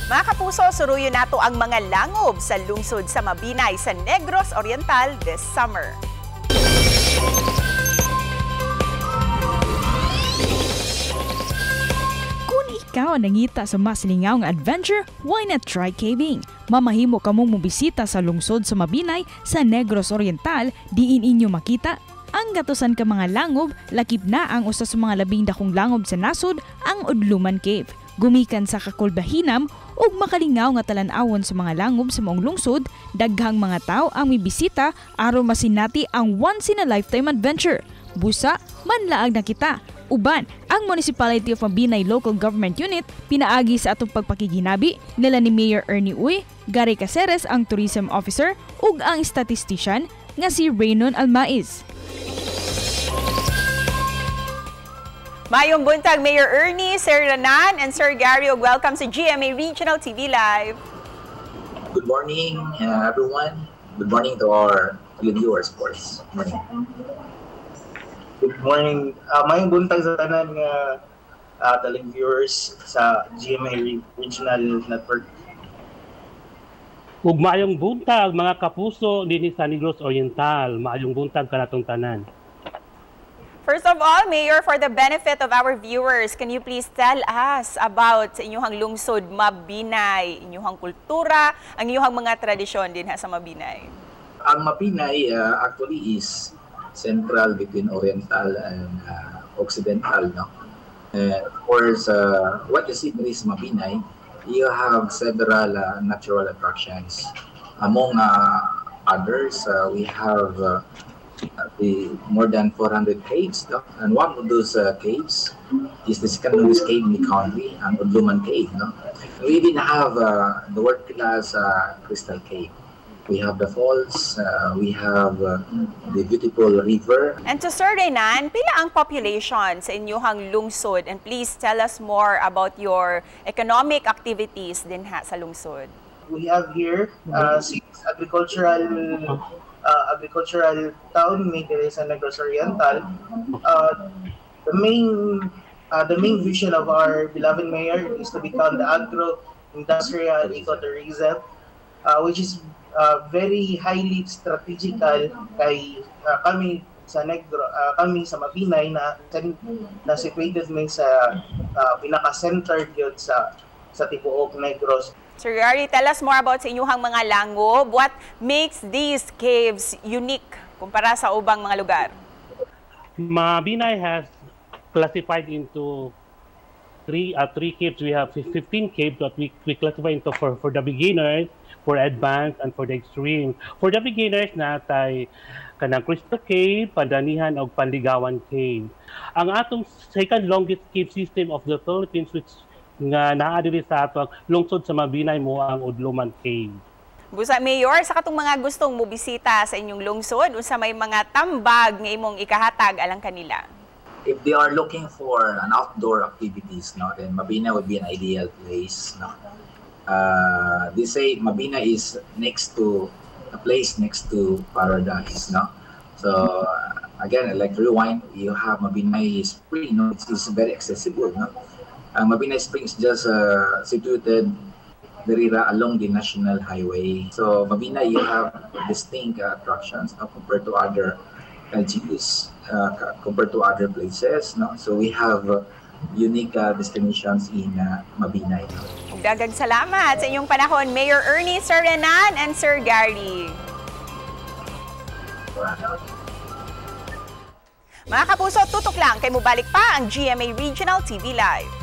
Mga kapuso, suruyo nato ang mga langob sa lungsod sa Mabinay sa Negros Oriental this summer. Kung ikaw nangita sa mas lingaw nga adventure, why not try caving? Mamahimo kamong mobisita sa lungsod sa Mabinay sa Negros Oriental, diin inyo makita ang gatusan ka mga langob, lakip na ang usa sa mga labing dakong langob sa nasod, ang Udluman Cave. Gumikan sa Kakulbahinam ug makalingaw nga talan-awon sa mga langob sa maong lungsod, daghang mga tao ang mibisita aron masinati ang once in a lifetime adventure. Busa, manlaag na kita. Uban, ang Municipality of Mabinay Local Government Unit pinaagi sa atong pagpakiginabi nila ni Mayor Ernie Uy, Gary Caceres ang Tourism Officer ug ang statistician nga si Raynon Almaiz. Mayong buntag, Mayor Ernie, Sir Renan, and Sir Gary, welcome sa GMA Regional TV Live. Good morning, everyone. Good morning to our viewers, of course. Good morning. Good morning. Mayong buntag sa tanan nga viewers sa GMA Regional Network. Ug maayong buntag mga kapuso dinhi sa Negros Oriental. Maayong buntag kanatong tanan. First of all, Mayor, for the benefit of our viewers, can you please tell us about sa inyong lungsod Mabinay, inyong kultura, ang inyong mga tradisyon din sa Mabinay? Ang Mabinay actually is central between Oriental and Occidental. No? Of course, what is it is Mabinay? You have several natural attractions. Among others, we have more than 400 caves, no? And one of those caves is the second longest cave in the country, ang Udluman Cave. No? We even have the world-class Crystal Cave. We have the falls, we have the beautiful river. And to Sir Renan, pila ang population sa inyong lungsod? And please tell us more about your economic activities din sa lungsod. We have here 6 agricultural town made sa Negros Oriental. The main vision of our beloved mayor is to become the agro-industrial ecotourism, which is very highly strategical kay kami sa kami sa Mabinay na situated may sa pinaka-center yun sa tibuok Negros. Sir Gary, tell us more about sa inyong mga langob. What makes these caves unique kumpara sa ubang mga lugar? Mabinay has classified into three caves. We have 15 caves that we classify into for the beginners, for advanced, and for the extreme. For the beginners, natay kanang Crystal Cave, Padanihan, o Panligawan Cave. Ang atong second longest cave system of the Philippines, which nga naadiri sa atong lungsod sa Mabinay mo ang Udluman Cave. Busa Mayor, sa katong mga gustong mobisita sa inyong lungsod, unsa may mga tambag nga imong ikahatag alang kanila? If they are looking for an outdoor activities, no, then Mabinay would be an ideal place. No? They say Mabinay is a place next to paradise. No? So again, I'd like to rewind. You have Mabinay is free. No? It's very accessible. No? Mabinay Springs just situated very along the National Highway. So Mabinay, you have distinct attractions compared to other LGUs, compared to other places. No? So we have unique destinations in Mabinay. Daghang salamat sa inyong panahon, Mayor Ernie, Sir Renan, and Sir Gary. Mga kapuso, tutok lang kay mubalik pa ang GMA Regional TV Live.